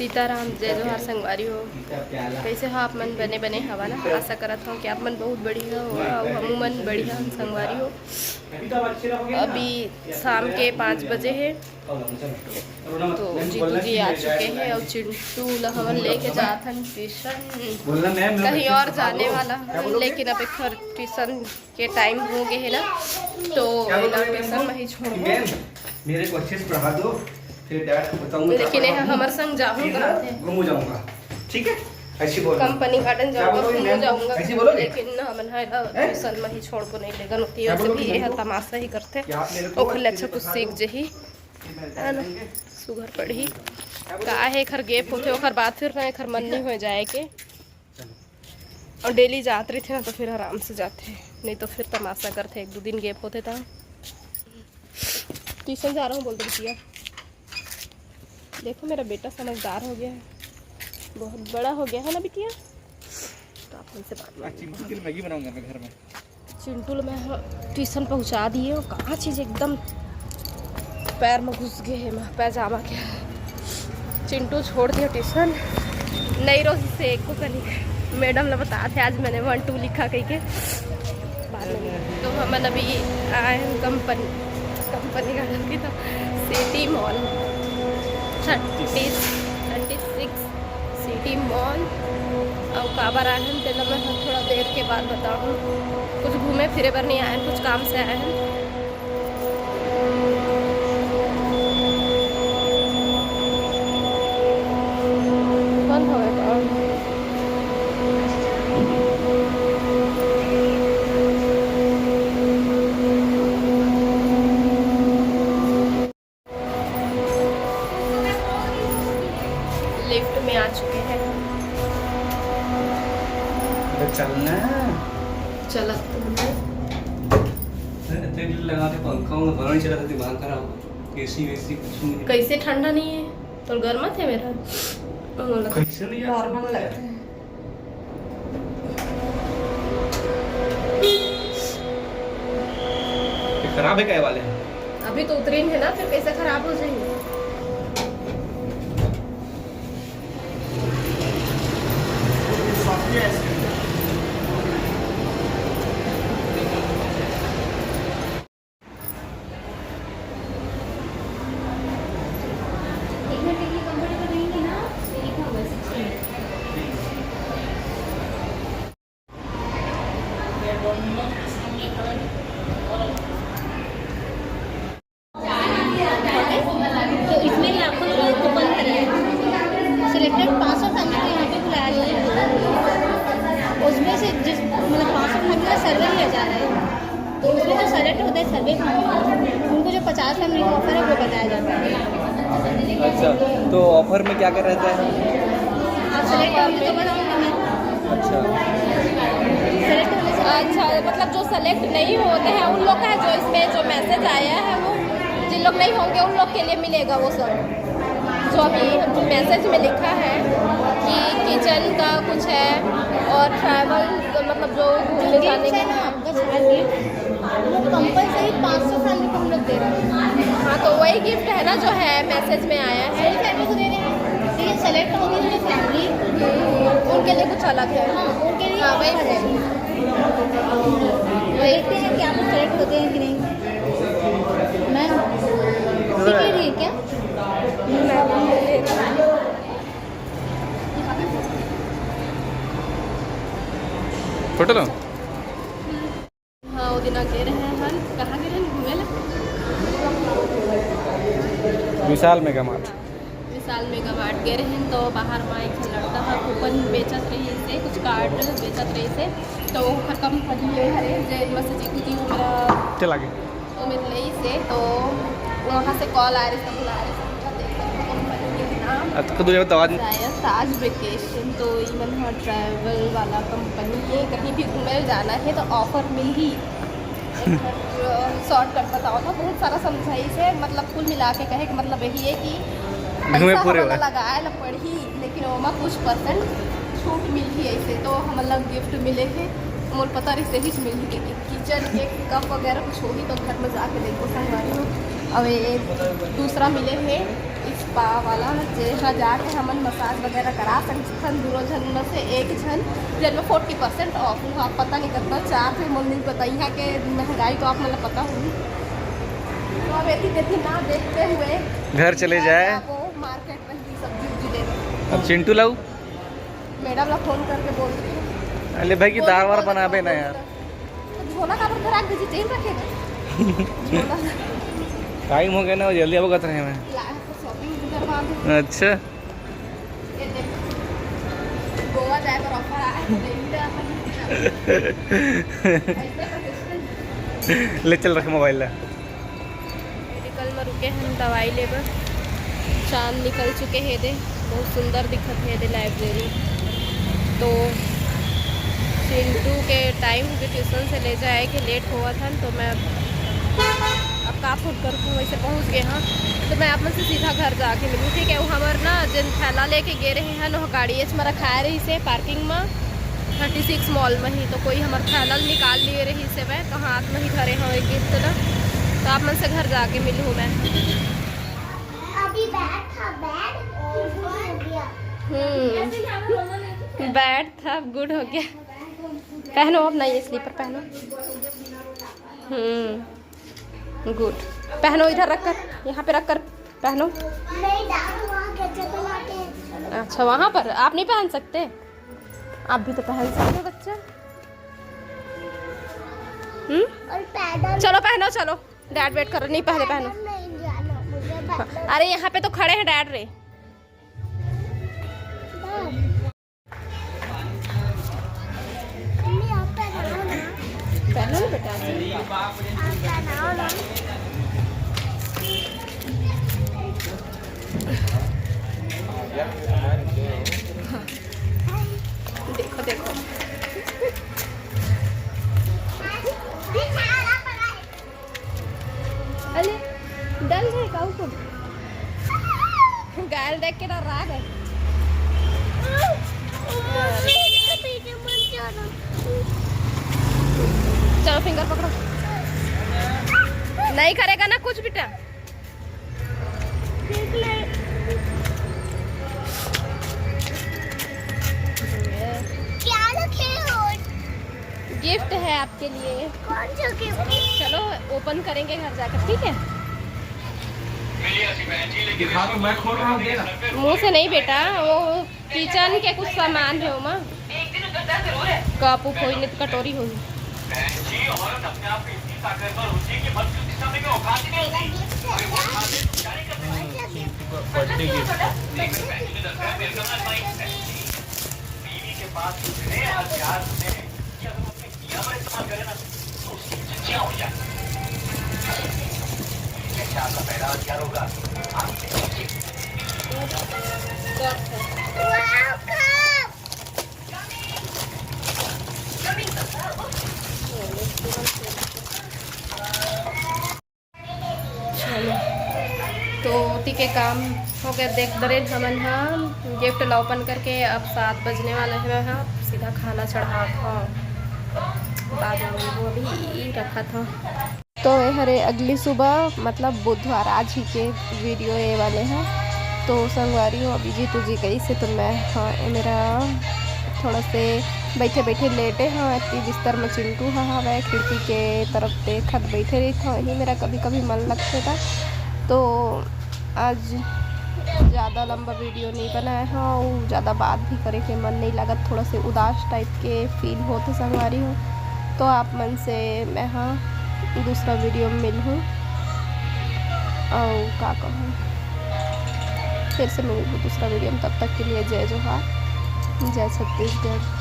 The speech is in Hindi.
सीताराम जय जोहार संगवारी हो। कैसे हो आप मन? बने बने हवा ना। आशा करत हूँ कि आप मन बहुत बढ़िया हो और हम मन बढ़िया हम संगवारी हो। अभी शाम के 5 बजे है तो जीतू जी आ चुके हैं और चिंटू हमन लेके जात हन ट्यूशन। कहीं और जाने वाला हन, लेकिन अब एक ट्यूशन के टाइम हो गए है ना, तो ट्यूशन में ही छोड़ मेरे को अच्छे से पढ़ा दो, फिर डैड बताऊंगा। लेकिन हमारे संग जाऊंगा, घूम जाऊंगा, ठीक है? ऐसी बोल, कंपनी गार्डन जाऊंगा, घूम जाऊंगा, ऐसी बोलोगे? लेकिन हमन है ना ट्यूशन में ही छोड़ को नहीं लेगा। नोती वैसे भी ये तमाशा ही करते ओखले अच्छा कुछ सीख जही है ना। सुगर पढ़ी का है खर गेप होते ओखर बाद फिर ना खर मन नहीं हो जाए के, और डेली जाते रहे थे ना तो फिर आराम से जाते, नहीं तो फिर तमाशा करते। 1-2 दिन गेप होते था। ट्यूशन जा रहा हूँ बोल दो बिटिया। देखो मेरा बेटा समझदार हो गया है, बहुत बड़ा हो गया है ना बिटिया। तो आप उनसे बात चिंटू के लिए मैगी बनाऊंगा मैं घर में। चिंटू में ट्यूशन पहुंचा दिए और कहाँ चीज़ एकदम पैर में घुस गए है पैजामा के। चिंटू छोड़ दिया ट्यूशन, नई रोज से एक को कनी मैडम ने बताया थे आज मैंने 1-2 लिखा कही के बाद में। तो हम अभी आए हैं कंपनी का की तो सिटी मॉल 36 सिटी मॉल और काबर आए हैं। तेल मैं थोड़ा देर के बाद बताऊँ, कुछ घूमे फिरे पर नहीं आए हैं, कुछ काम से आए हैं। बंद हो गया लिफ्ट में आ चुके हैं। चलना चला लगाते पंखा में बना नहीं चला था, दिमाग खराब। एसी वेसी कुछ नहीं। कैसे ठंडा नहीं है तो गर्म थे मेरा कैसे नहीं नॉर्मल लगता है। खराब है क्या वाले? अभी तो उतरी है ना, फिर कैसे खराब हो जाएंगे? तो इसमें आपको कूपन सिलेक्टेड 500 फैमिली को यहाँ पे बुलाया जाएगा। उसमें से जिस मतलब 500 फैमिली का सर्वे लिया जा रहा है, तो उसमें जो सेलेक्ट होता है सर्वे उनको जो 50 फैमिली का ऑफर है वो बताया जाता है। अच्छा, तो ऑफर में क्या क्या रहता है? आप सेलेक्ट होंगे तो बस अच्छा सेलेक्ट होने से अच्छा, मतलब जो सेलेक्ट नहीं होते हैं उन लोग का जो इसमें जो मैसेज आया है वो जिन लोग नहीं होंगे उन लोग के लिए मिलेगा वो सब। जो अभी जो मैसेज में लिखा है कि किचन का कुछ है और ट्रैवल मतलब जो घूमने जाने का ना आपका वो कंपलसरी 500 फैमिली को हम लोग दे रहे हैं। हाँ, तो वही गिफ्ट है ना जो है मैसेज में आया है। सही फैमिली को दे रहे हैं, लेकिन सेलेक्ट होगी जो फैमिली उनके लिए कुछ अलग है। हाँ उनके लिए हाँ, वही है। देखते हैं कि आप लोग सेलेक्ट होते हैं कि नहीं। मैम सीख ले रही है क्या? फोटो लो। हाँ, वो दिन गे रहे हैं हम कहाँ गे रहे हैं घूमे ला? विशाल मेगा मार्ट। विशाल मेगा मार्ट गए रहे हैं तो बाहर में एक लड़का है कूपन बेचत रही से, कुछ कार्ड बेचत रही से, तो खत्म फजले हरे जे मैसेज जी वो मेरा चला गया वो मेरे लिए से, तो वहाँ से कॉल आ रही, बुला रहे तो तुझे बता ताज वेकेशन। तो इवन हाँ ट्रैवल वाला कंपनी है, कहीं भी घूमने जाना है तो ऑफर मिल ही शॉर्टकट बताओ था बहुत सारा समझाई से, मतलब कुल मिला के कहे कि मतलब यही है कि पैसा पूरे लगाए ना पड़ी, लेकिन वो में कुछ % छूट मिली ऐसे। तो हम लोग गिफ्ट मिले थे मोल पता रही से ही मिली कि किचन के कप वगैरह कुछ होगी तो घर में जाके देखो संगवारी हो। अब ये दूसरा मिले है स्पा वाला जहाँ जाके हमन मसाज वगैरह करा सकथन। दूरो झन में से एक झन जिनमें 40% ऑफ हुआ। पता नहीं कितना चार्ज है मन नहीं पता, यहाँ के महंगाई तो आप मतलब पता होगी। तो अब ऐसी ना देखते हुए घर चले जाए, वो मार्केट में ही सब्जी उब्जी ले। अब चिंटू लाऊ मैडम ला फोन करके बोल रही है अरे भाई की दाल वार बनाबे ना यार। झोला का पर रख दीजिए, चेन रखेगा झोला। टाइम हो गया ना, जल्दी अब कत रहे मैं। शॉपिंग करवा दूँ। अच्छा ये देखो गोवा जाए पर ऑफर आया है। ले चल रखे मोबाइल ला। मेडिकल में रुके हम दवाई लेबर। शाम निकल चुके हैं दे, बहुत सुंदर दिखत है दे लाइब्रेरी। तो चिंटू के टाइम के ट्यूशन से ले जाए कि लेट हुआ था, तो मैं अब का फूट कर वैसे पहुंच गए। हाँ तो मैं आप से सीधा घर जाके मिलूँ, ठीक है। वो हमार ना जिन थैला लेके गे रहे हैं वो गाड़ी में रखा रही से पार्किंग में 36 मॉल में ही। तो कोई हमार थैला निकाल लिए रही से मैं, तो हाथ में ही धरे हैं एक गिफ्ट ना। तो आप मन से घर जाके मिलूँ मैं। अभी बैग था, बैग हो गया। बैड था, गुड हो गया। पहनो अब नहीं, स्लीपर पहनो। गुड, पहनो इधर रख कर, यहाँ पे रख कर पहनो। नहीं डाल वहाँ गच्चे पे लाके। अच्छा वहाँ पर आप नहीं पहन सकते? आप भी तो पहन सकते हो बच्चा। और पैदल चलो पहनो, चलो डैड वेट कर, नहीं पहले पहनो। नहीं जाना मुझे। अरे यहाँ पे तो खड़े हैं डैड रे। पहनो ना बेटा। देखो देखो अरे डल गए काऊ को गाल देख के ना राग है। चलो फिंगर पकड़ो। नहीं करेगा ना कुछ बेटा। क्या रखे हो? गिफ्ट है आपके लिए। कौन सा गिफ्ट? चलो ओपन करेंगे घर जाकर, ठीक है। दिखा तो मैं खोल रहा हूँ, देना। मुंह से नहीं बेटा, वो किचन के कुछ सामान है माँ। कप उप होई नहीं तो कटोरी होई। चलो तो ती के काम हो गया, देख दरे हमन हम गिफ्ट ला ओपन करके। अब 7 बजने वाले हैं, हाँ सीधा खाना चढ़ा था बाद में वो अभी रखा था। तो हरे अगली सुबह मतलब बुधवार आज ही के वीडियो ये वाले हैं। तो संगवारी हो अभी जीतू जी गई से, तो मैं हाँ मेरा थोड़ा से बैठे बैठे लेटे हाँ इतनी बिस्तर में चिंटू हाँ हवा खिड़की के तरफ देखत बैठे रही था। वही मेरा कभी कभी मन लगता था। तो आज ज़्यादा लंबा वीडियो नहीं बनाया हाँ, वो ज़्यादा बात भी करे के मन नहीं लगा, थोड़ा से उदास टाइप के फील होते संगवारी हो। तो आप मन से मैं हाँ दूसरा वीडियो में मिल हूँ और क्या कहूँ, फिर से मिलूँ दूसरा वीडियो में। तब तक के लिए जय जोहार, जय छत्तीसगढ़।